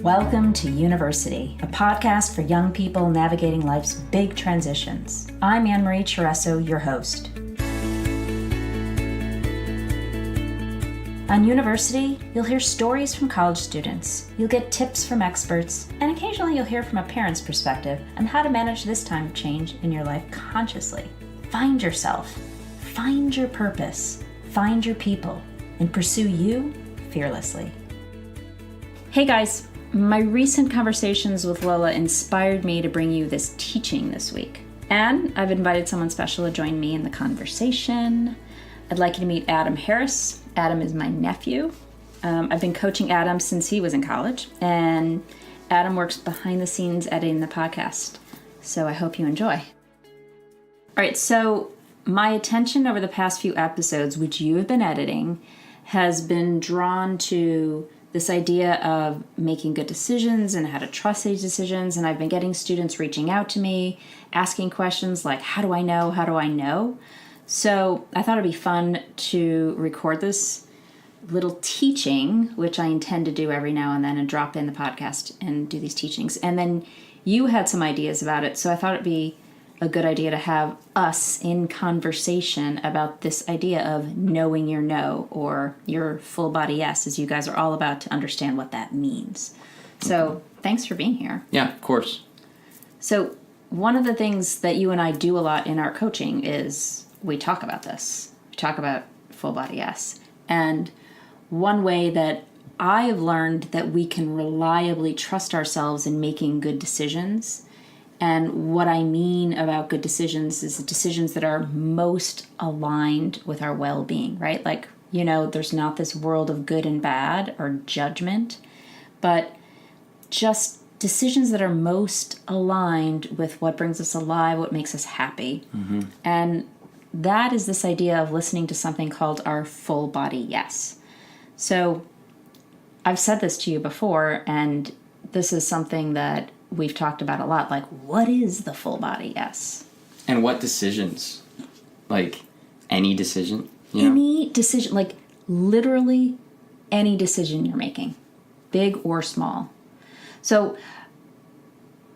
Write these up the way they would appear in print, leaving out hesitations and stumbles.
Welcome to University, a podcast for young people navigating life's big transitions. I'm Annmarie, your host. On University, you'll hear stories from college students, you'll get tips from experts, and occasionally you'll hear from a parent's perspective on how to manage this time of change in your life consciously. Find yourself, find your purpose, find your people, and pursue you fearlessly. Hey guys, my recent conversations with Lola inspired me to bring you this teaching this week. And I've invited someone special to join me in the conversation. I'd like you to meet Adam Harris. Adam is my nephew. I've been coaching Adam since he was in college, and Adam works behind the scenes editing the podcast. So I hope you enjoy. All right, so my attention over the past few episodes, which you have been editing, has been drawn to this idea of making good decisions and how to trust these decisions. And I've been getting students reaching out to me, asking questions like, how do I know? How do I know? So I thought it'd be fun to record this little teaching, which I intend to do every now and then, and drop in the podcast and do these teachings. And then you had some ideas about it. So I thought it'd be a good idea to have us in conversation about this idea of knowing your no, or your full body yes, as you guys are all about to understand what that means. So thanks for being here. Yeah, of course. So one of the things that you and I do a lot in our coaching is we talk about this. We talk about full body yes. And one way that I have learned that we can reliably trust ourselves in making good decisions. And what I mean about good decisions is decisions that are most aligned with our well-being, right? Like, you know, there's not this world of good and bad or judgment, but just decisions that are most aligned with what brings us alive, what makes us happy. Mm-hmm. And that is this idea of listening to something called our full body yes. So I've said this to you before, and this is something that we've talked about a lot. Like, what is the full body yes? And what decisions? Like, any decision? Any decision, like literally any decision you're making, big or small. So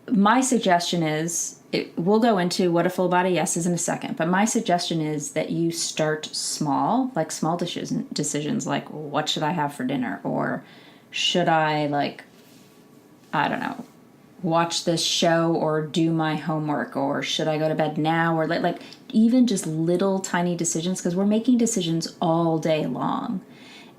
my suggestion is, we'll go into what a full body yes is in a second, but my suggestion is that you start small, like small decisions like, what should I have for dinner? Or should I, watch this show or do my homework? Or should I go to bed now? Or like even just little tiny decisions, because we're making decisions all day long.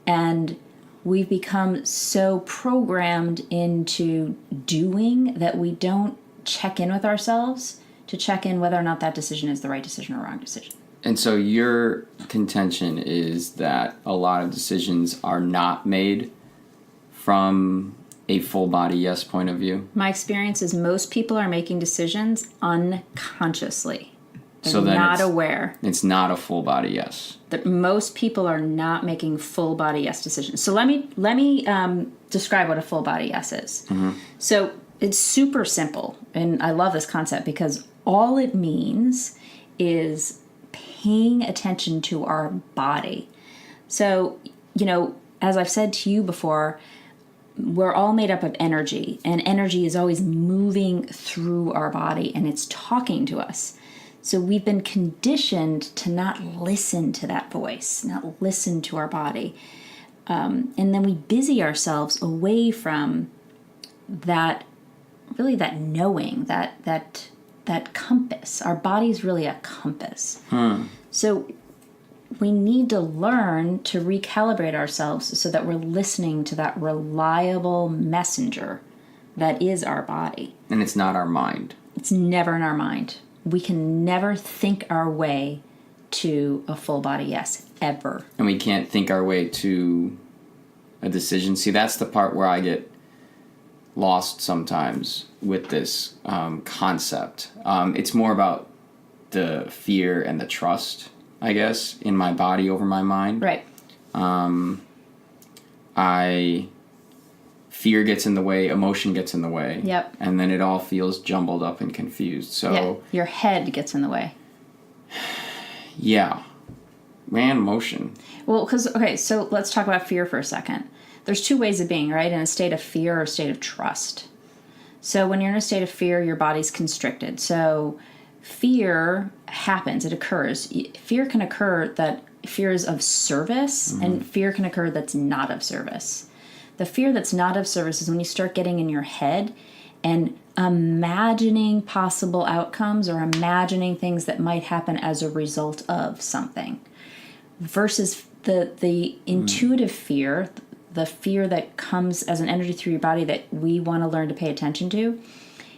And we've become so programmed into doing that we don't check in with ourselves to check in whether or not that decision is the right decision or wrong decision. And so your contention is that a lot of decisions are not made from a full body yes point of view? My experience is most people are making decisions unconsciously. They're then not aware. It's not a full body yes. That most people are not making full body yes decisions. So let me describe what a full body yes is. Mm-hmm. So it's super simple, and I love this concept because all it means is paying attention to our body. So, as I've said to you before, we're all made up of energy, and energy is always moving through our body, and it's talking to us. So we've been conditioned to not listen to that voice, not listen to our body. And then we busy ourselves away from that knowing, that compass. Our body's really a compass. So we need to learn to recalibrate ourselves so that we're listening to that reliable messenger that is our body. And it's not our mind. It's never in our mind. We can never think our way to a full body yes, ever. And we can't think our way to a decision. See, that's the part where I get lost sometimes with this concept. It's more about the fear and the trust, I guess, in my body over my mind. Right. Fear gets in the way, emotion gets in the way. Yep. And then it all feels jumbled up and confused. So your head gets in the way. Yeah. Man, emotion. Well, so let's talk about fear for a second. there's two ways of being, right? In a state of fear or a state of trust. So when you're in a state of fear, your body's constricted. So fear happens, it occurs. Fear can occur that fear is of service, and fear can occur that's not of service. The fear that's not of service is when you start getting in your head and imagining possible outcomes or imagining things that might happen as a result of something. Versus the intuitive fear, the fear that comes as an energy through your body that we want to learn to pay attention to,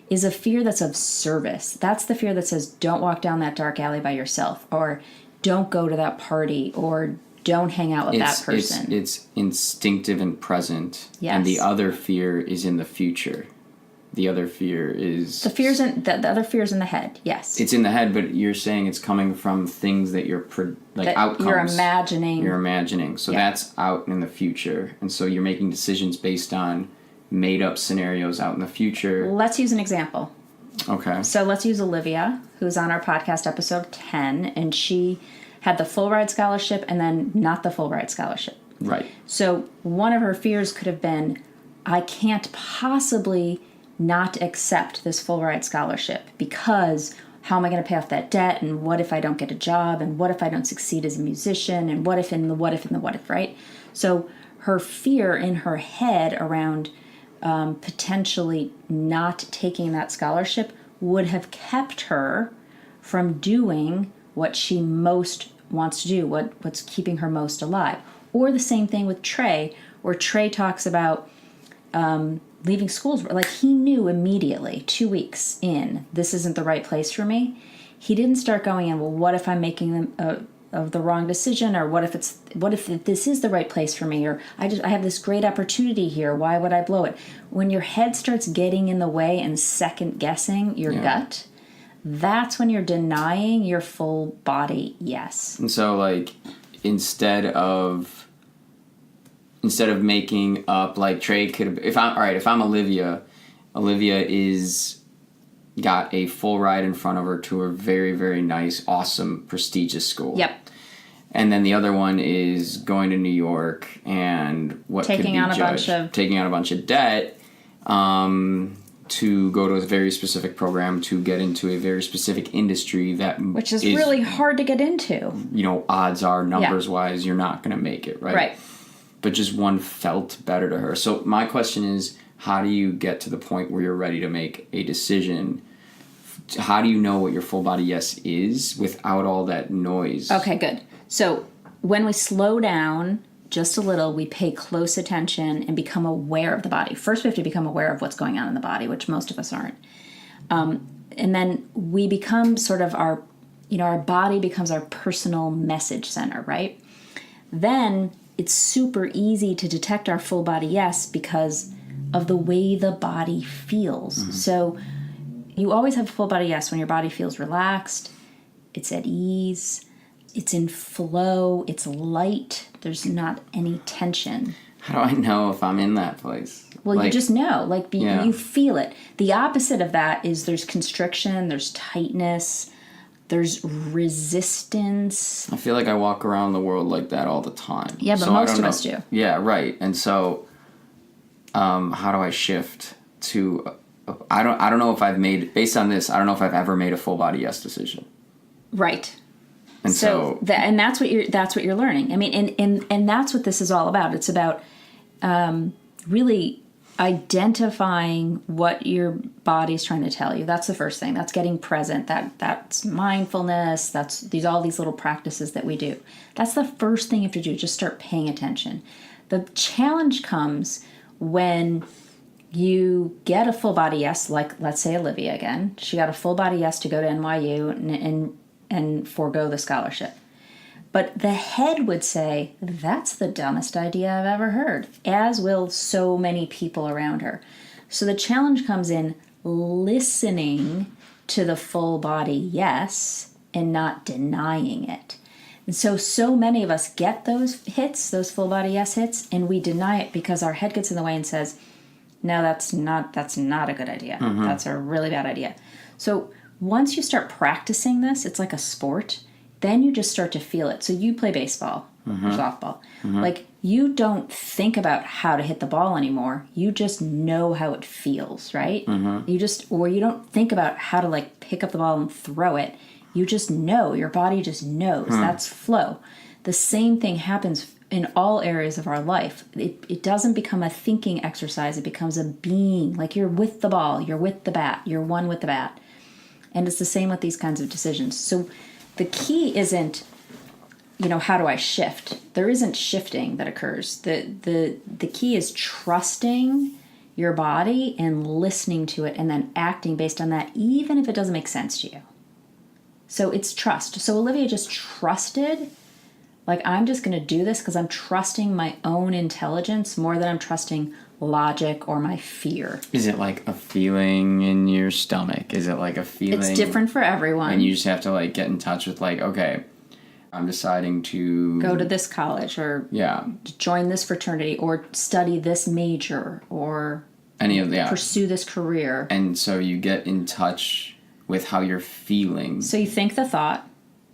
is a fear that's of service. That's the fear that says, don't walk down that dark alley by yourself, or don't go to that party, or don't hang out with that person. It's instinctive and present. Yes. And the other fear is in the future. The other fear is... The other fear is in the head, yes. It's in the head, but you're saying it's coming from things that you're... outcomes. You're imagining. You're imagining. So that's out in the future. And so you're making decisions based on made-up scenarios out in the future. Let's use an example. Okay. So let's use Olivia, who's on our podcast episode 10, and she had the full ride scholarship and then not the full ride scholarship. Right. So one of her fears could have been, I can't possibly not accept this full ride scholarship because how am I going to pay off that debt, and what if I don't get a job, and what if I don't succeed as a musician, and what if and the what if and the what if, right? So her fear in her head around potentially not taking that scholarship would have kept her from doing what she most wants to do, what's keeping her most alive. Or the same thing with Trey, where Trey talks about leaving schools. Like, he knew immediately, 2 weeks in, this isn't the right place for me. He didn't start going in, well, what if I'm making the wrong decision, or what if this is the right place for me, or I have this great opportunity here, why would I blow it? When your head starts getting in the way and second guessing your gut, that's when you're denying your full body yes. And so, like, instead of making up, like, Trey could have, if I'm Olivia is got a full ride in front of her to a very, very nice, awesome, prestigious school. Yep. And then the other one is going to New York and taking out a bunch of debt to go to a very specific program to get into a very specific industry which is really hard to get into. You know, odds are, numbers wise, you're not going to make it, right? Right. But just one felt better to her. So my question is, how do you get to the point where you're ready to make a decision? How do you know what your full body yes is without all that noise? Okay, good. So when we slow down just a little, we pay close attention and become aware of the body. First, we have to become aware of what's going on in the body, which most of us aren't. And then we become sort of our body becomes our personal message center, right? Then it's super easy to detect our full body yes because of the way the body feels. Mm-hmm. So you always have a full body yes when your body feels relaxed, it's at ease, it's in flow, it's light, there's not any tension. How do I know if I'm in that place? Well, you just know. You feel it. The opposite of that is there's constriction, there's tightness, there's resistance. I feel like I walk around the world like that all the time. Yeah, but most of us do. Yeah, right. And so how do I shift to... I don't know if I've made... Based on this, I don't know if I've ever made a full body yes decision. Right. And so and that's what you're learning. I mean, and that's what this is all about. It's about really identifying what your body's trying to tell you. That's the first thing. That's getting present. That's mindfulness. That's all these little practices that we do. That's the first thing you have to do. Just start paying attention. The challenge comes when you get a full body yes, like let's say Olivia again. She got a full body yes to go to NYU and forego the scholarship. But the head would say, that's the dumbest idea I've ever heard, as will so many people around her. So the challenge comes in listening to the full body yes and not denying it. And so many of us get those hits, those full body yes hits, and we deny it because our head gets in the way and says, no, that's not a good idea. Mm-hmm. That's a really bad idea. So once you start practicing this, it's like a sport. Then you just start to feel it. So you play baseball or softball. Mm-hmm. Like you don't think about how to hit the ball anymore. You just know how it feels, right? Or you don't think about how to like pick up the ball and throw it. You just know. Your body just knows. That's flow. The same thing happens in all areas of our life. It doesn't become a thinking exercise. It becomes a being. Like you're with the ball. You're with the bat. You're one with the bat. And it's the same with these kinds of decisions. So the key isn't, how do I shift? There isn't shifting that occurs. The key is trusting your body and listening to it and then acting based on that, even if it doesn't make sense to you. So it's trust. So Olivia just trusted, like, I'm just going to do this because I'm trusting my own intelligence more than I'm trusting logic or my fear. Is it like a feeling in your stomach? Is it like a feeling? It's different for everyone. And you just have to like get in touch with like, okay, I'm deciding to go to this college or join this fraternity or study this major or pursue this career. And so you get in touch with how you're feeling. So you think the thought.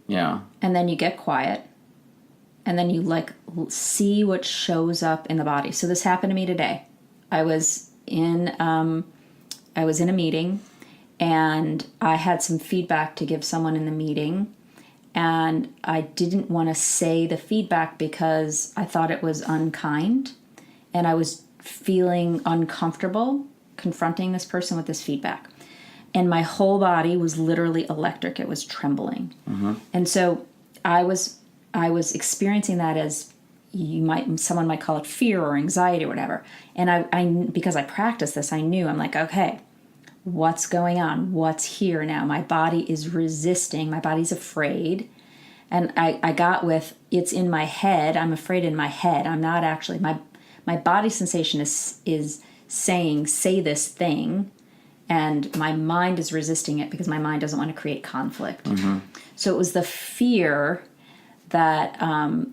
Yeah. And then you get quiet. And then you like see what shows up in the body. So this happened to me today. I was in a meeting and I had some feedback to give someone in the meeting. And I didn't want to say the feedback because I thought it was unkind. And I was feeling uncomfortable confronting this person with this feedback. And my whole body was literally electric. It was trembling. And so I was experiencing that as someone might call it fear or anxiety or whatever. And I because I practiced this, I knew, I'm like, okay, what's going on? What's here now? My body is resisting. My body's afraid. And I got with, it's in my head. I'm afraid in my head. I'm not actually, my body sensation is saying, say this thing. And my mind is resisting it because my mind doesn't want to create conflict. So it was the fear that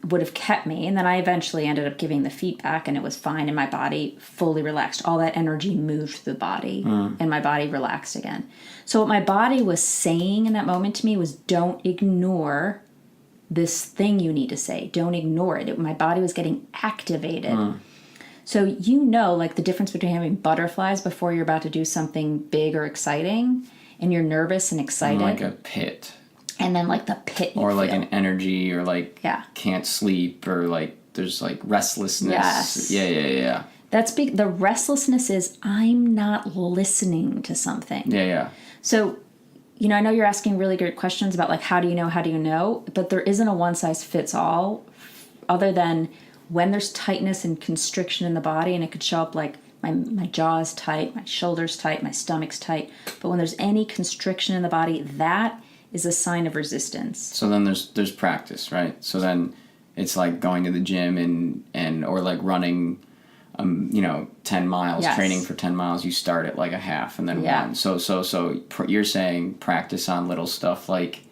would have kept me. And then I eventually ended up giving the feedback and it was fine. And my body fully relaxed. All that energy moved through the body and my body relaxed again. So what my body was saying in that moment to me was, don't ignore this thing you need to say. Don't ignore it. My body was getting activated. So like the difference between having butterflies before you're about to do something big or exciting and you're nervous and excited. Like a pit. And then like the pit you or like feel. An energy or like can't sleep or like there's like restlessness. Yes. Yeah. That's big. The restlessness is I'm not listening to something. Yeah. So, I know you're asking really good questions about like how do you know, but there isn't a one size fits all other than when there's tightness and constriction in the body, and it could show up like my jaw is tight, my shoulder's tight, my stomach's tight. But when there's any constriction in the body, that is a sign of resistance. So then there's practice, right? So then it's like going to the gym and or like running 10 miles, training for 10 miles. You start at like a half and then one. So you're saying practice on little stuff like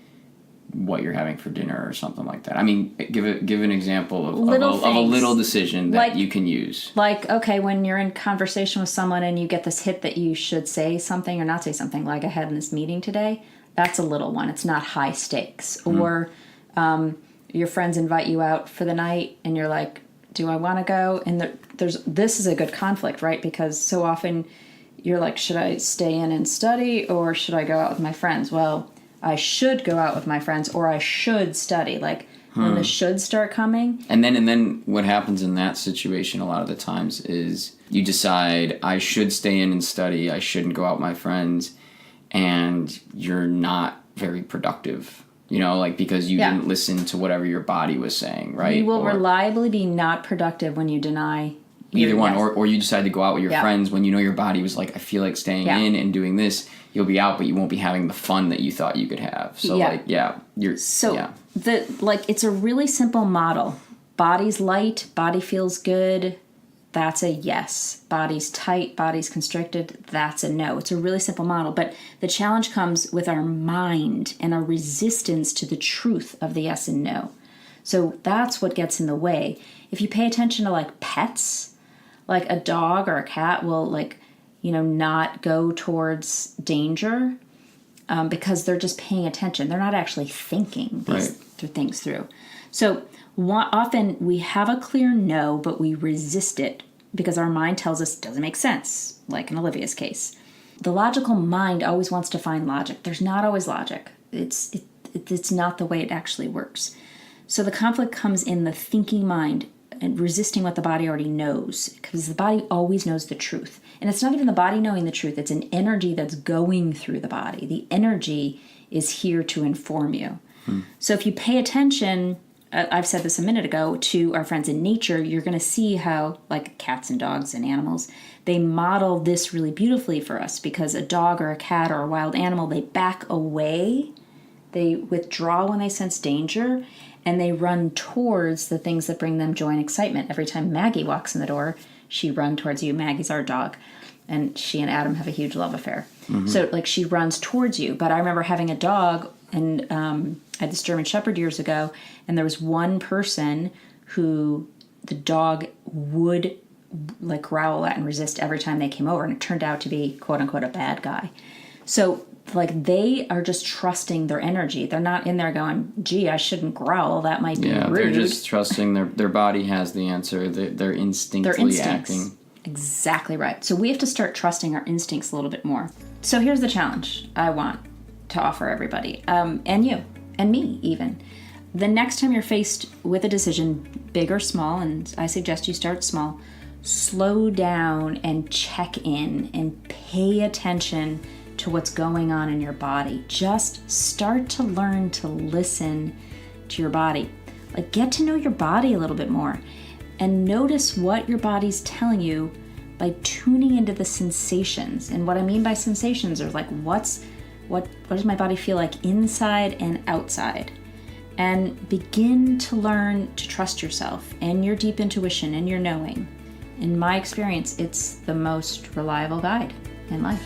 what you're having for dinner or something like that. I mean, give an example of a little decision that you can use. Like, okay, when you're in conversation with someone and you get this hit that you should say something or not say something, like I had in this meeting today, that's a little one. It's not high stakes. Or your friends invite you out for the night and you're like, do I want to go? And this is a good conflict, right? Because so often you're like, should I stay in and study or should I go out with my friends? Well, I should go out with my friends or I should study. Like when the should start coming. And then what happens in that situation a lot of the times is you decide I should stay in and study. I shouldn't go out with my friends. And you're not very productive, because you didn't listen to whatever your body was saying, right? You will reliably be not productive when you deny either one, or you decide to go out with your friends when your body was like, I feel like staying in and doing this. You'll be out, but you won't be having the fun that you thought you could have. So it's a really simple model. Body's light, body feels good. That's a yes. Body's tight, body's constricted, that's a no. It's a really simple model, but the challenge comes with our mind and our resistance to the truth of the yes and no. So that's what gets in the way. If you pay attention to like pets, like a dog or a cat will not go towards danger because they're just paying attention. They're not actually thinking these things through. So Often we have a clear no, but we resist it because our mind tells us it doesn't make sense, like in Olivia's case. The logical mind always wants to find logic. There's not always logic. It's not the way it actually works. So the conflict comes in the thinking mind and resisting what the body already knows, because the body always knows the truth. And it's not even the body knowing the truth. It's an energy that's going through the body. The energy is here to inform you. So if you pay attention, I've said this a minute ago, to our friends in nature, you're going to see how, like cats and dogs and animals, they model this really beautifully for us, because a dog or a cat or a wild animal, they back away, they withdraw when they sense danger, and they run towards the things that bring them joy and excitement. Every time Maggie walks in the door, she runs towards you. Maggie's our dog, and she and Adam have a huge love affair. So like she runs towards you. But I remember having a dog, and I had this German Shepherd years ago, and there was one person who the dog would like growl at and resist every time they came over, and it turned out to be quote unquote a bad guy. So like they are just trusting their energy. They're not in there going, gee, I shouldn't growl, that might be rude. They're just trusting their body has the answer. They're instinctively acting. Exactly right. So we have to start trusting our instincts a little bit more. So here's the challenge I want to offer everybody, and you, and me even. The next time you're faced with a decision, big or small, and I suggest you start small, slow down and check in and pay attention to what's going on in your body. Just start to learn to listen to your body. Like, get to know your body a little bit more and notice what your body's telling you by tuning into the sensations. And what I mean by sensations are like, what does my body feel like inside and outside? And begin to learn to trust yourself and your deep intuition and your knowing. In my experience, it's the most reliable guide in life.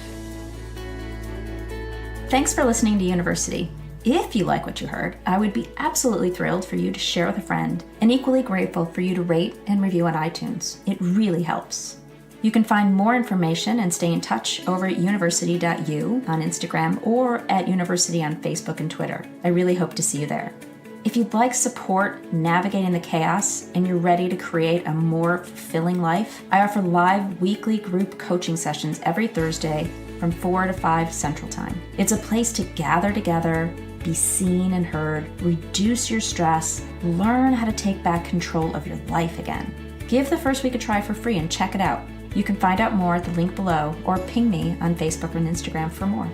Thanks for listening to University. If you like what you heard, I would be absolutely thrilled for you to share with a friend, and equally grateful for you to rate and review on iTunes. It really helps. You can find more information and stay in touch over at university.u on Instagram or at University on Facebook and Twitter. I really hope to see you there. If you'd like support navigating the chaos and you're ready to create a more fulfilling life, I offer live weekly group coaching sessions every Thursday from 4 to 5 Central Time. It's a place to gather together, be seen and heard, reduce your stress, learn how to take back control of your life again. Give the first week a try for free and check it out. You can find out more at the link below or ping me on Facebook and Instagram for more.